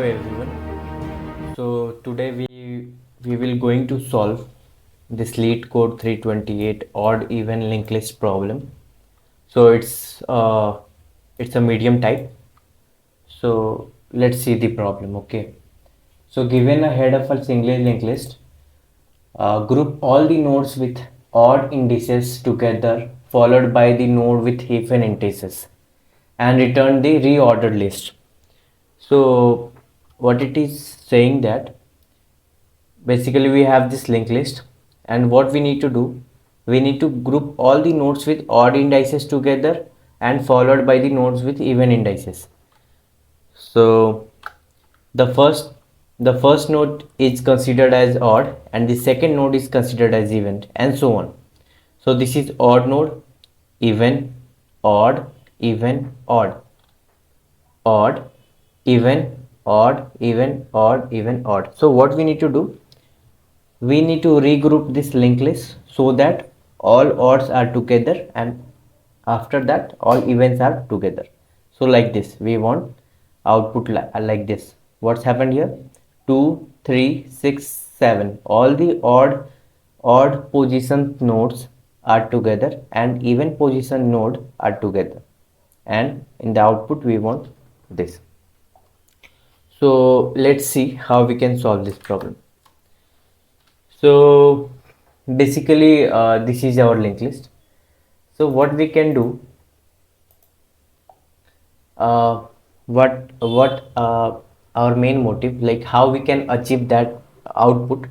Hello everyone. So today we will going to solve this lead code 328 odd even linked list problem. So it's a medium type. So let's see the problem. Okay. So given a head of a single linked list, group all the nodes with odd indices together, followed by the node with even indices, and return the reordered list. So what it is saying that basically we have this linked list, and what we need to do, we need to group all the nodes with odd indices together and followed by the nodes with even indices. So the first node is considered as odd and the second node is considered as even, and so on. So this is odd node, even, odd, even, odd, odd, even, odd, even, odd, even, odd. So what we need to do, we need to regroup this linked list so that all odds are together and after that all events are together. So like this we want output like this. What's happened here? 2 3 6 7, all the odd position nodes are together and even position node are together, and in the output we want this. So let's see how we can solve this problem. So basically this is our linked list. So what we can do, uh, what our main motive, like how we can achieve that output.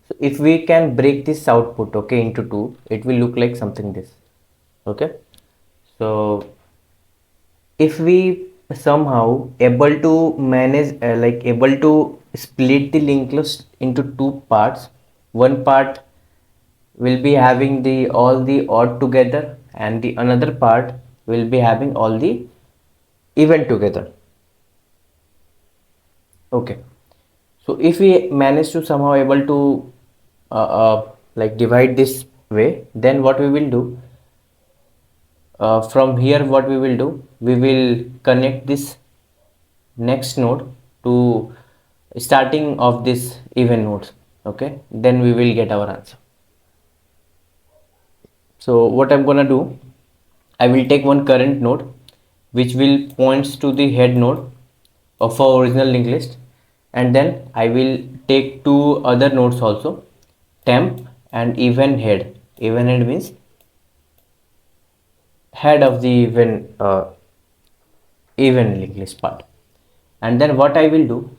So if we can break this output, okay, into two, it will look like something this. Okay, so if we somehow able to manage like able to split the linked list into two parts, one part will be having the all the odd together and the another part will be having all the even together. Okay, so if we manage to somehow able to like divide this way, then what we will do, from here what we will do, we will connect this next node to starting of this even nodes. Okay, then we will get our answer. So what I'm gonna do, I will take one current node which will points to the head node of our original linked list, and then I will take two other nodes also, temp and even head. Even head means head of the even linked list part. And then what I will do,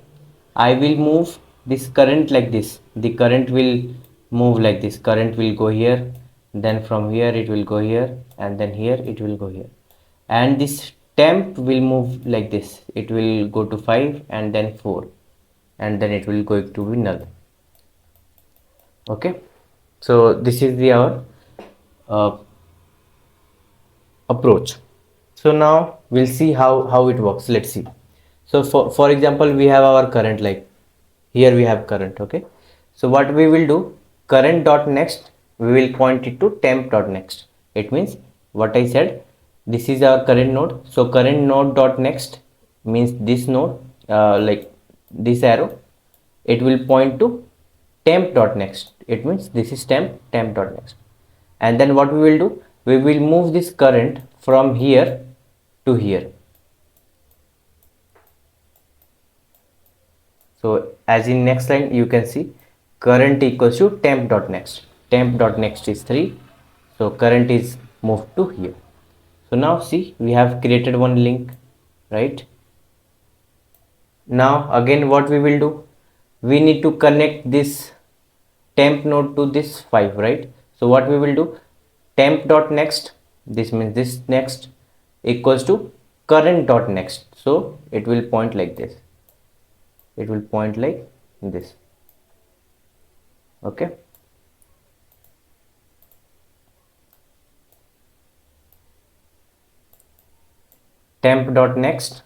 I will move this current like this. The current will move like this. Current will go here, then from here it will go here, and then here it will go here. And this temp will move like this. It will go to 5 and then 4, and then it will go to be null. Okay, so this is the our uh, approach. So now we'll see how it works. Let's see. So for example, we have our current, like here we have current. Okay, so what we will do, current dot next, we will point it to temp dot next. It means what I said, this is our current node, so current node dot next means this node, like this arrow, it will point to temp dot next. It means this is temp dot next. And then what we will do, we will move this current from here to here. So as in next line you can see current equals to temp dot next. Temp dot next is 3, so current is moved to here. So now see, we have created one link, right? Now again what we will do, we need to connect this temp node to this 5, right? So what we will do, temp dot next, this means this next, equals to current dot next. So it will point like this, it will point like this. Okay, temp dot next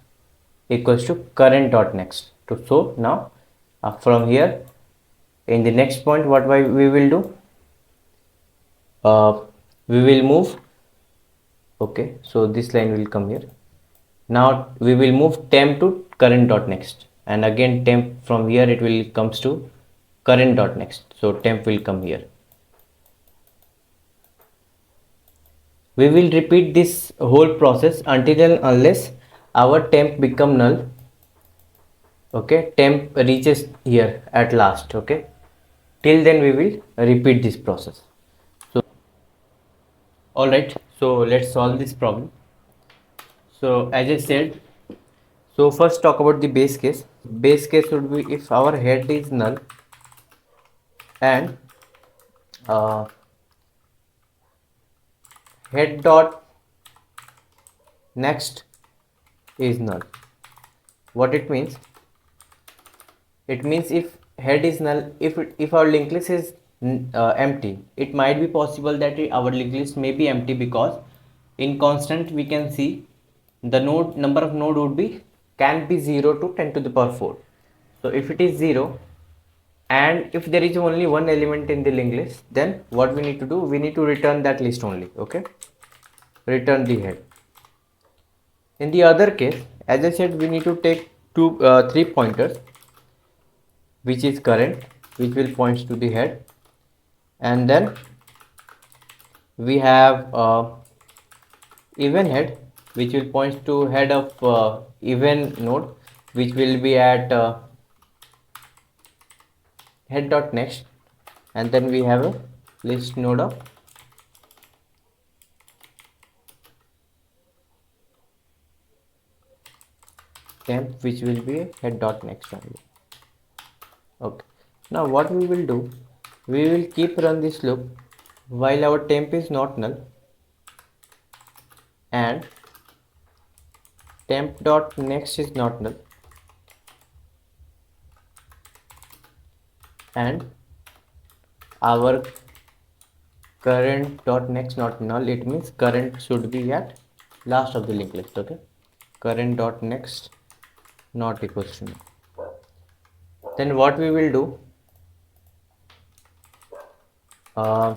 equals to current dot next. So now from here in the next point, what we will do, we will move. Okay, so this line will come here. Now we will move temp to current dot next. and again temp from here it will comes to current dot next, so temp will come here. We will repeat this whole process until and unless our temp become null. Okay, temp reaches here at last. Okay, till then we will repeat this process. So all right, so let's solve this problem. So as I said, so first talk about the base case. Base case would be if our head is null and uh, head dot next is null. What it means? It means if head is null, if our linked list is empty, it might be possible that our linked list may be empty because in constant we can see the node number of node would be can be 0 to 10 to the power 4. So if it is 0 and if there is only one element in the linked list, then what we need to do, we need to return that list only. Okay, return the head. In the other case, as I said, we need to take three pointers, which is current, which will points to the head, and then we have even head, which will points to head of even node, which will be at head dot next, and then we have a list node of temp, which will be head dot next only. Okay, now what we will do, we will keep run this loop while our temp is not null and temp dot next is not null, and our current dot next not null. It means current should be at last of the linked list. Okay, current dot next not equals to null. Then what we will do, uh,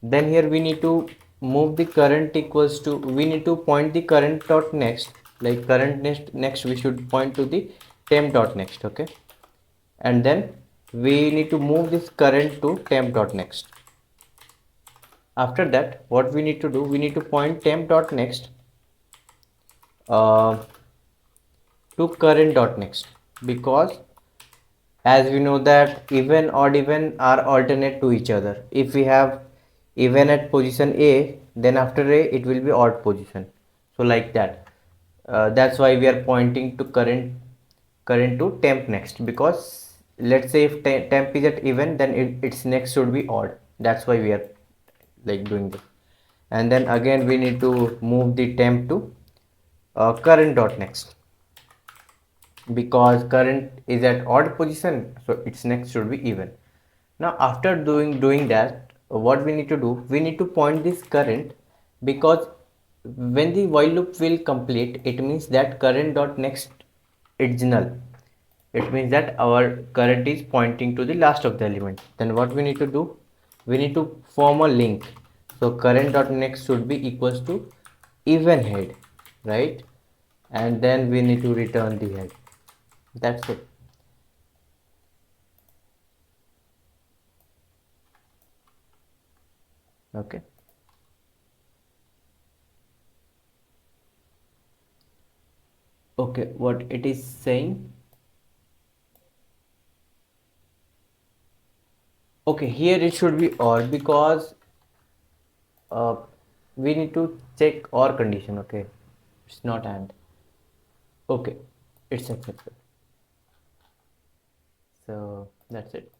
then here we need to move the current equals to, we need to point the current dot next, like current next we should point to the temp dot next. Okay, and then we need to move this current to temp dot next. After that, what we need to do, we need to point temp dot next uh, to current dot next, because as we know that even odd even are alternate to each other. If we have even at position A, then after A it will be odd position, so like that. That's why we are pointing to current to temp next, because let's say if temp is at even, then its next should be odd. That's why we are like doing this. And then again we need to move the temp to current dot next, because current is at odd position, so its next should be even. Now after doing that, what we need to do, we need to point this current, because when the while loop will complete, it means that current dot next is null. It means that our current is pointing to the last of the element. Then what we need to do, we need to form a link. So current dot next should be equals to even head, right? And then we need to return the head. That's it. Okay. Okay, what it is saying? Okay, here it should be or, because uh, we need to check or condition. Okay, it's not and. Okay, it's accepted. So that's it.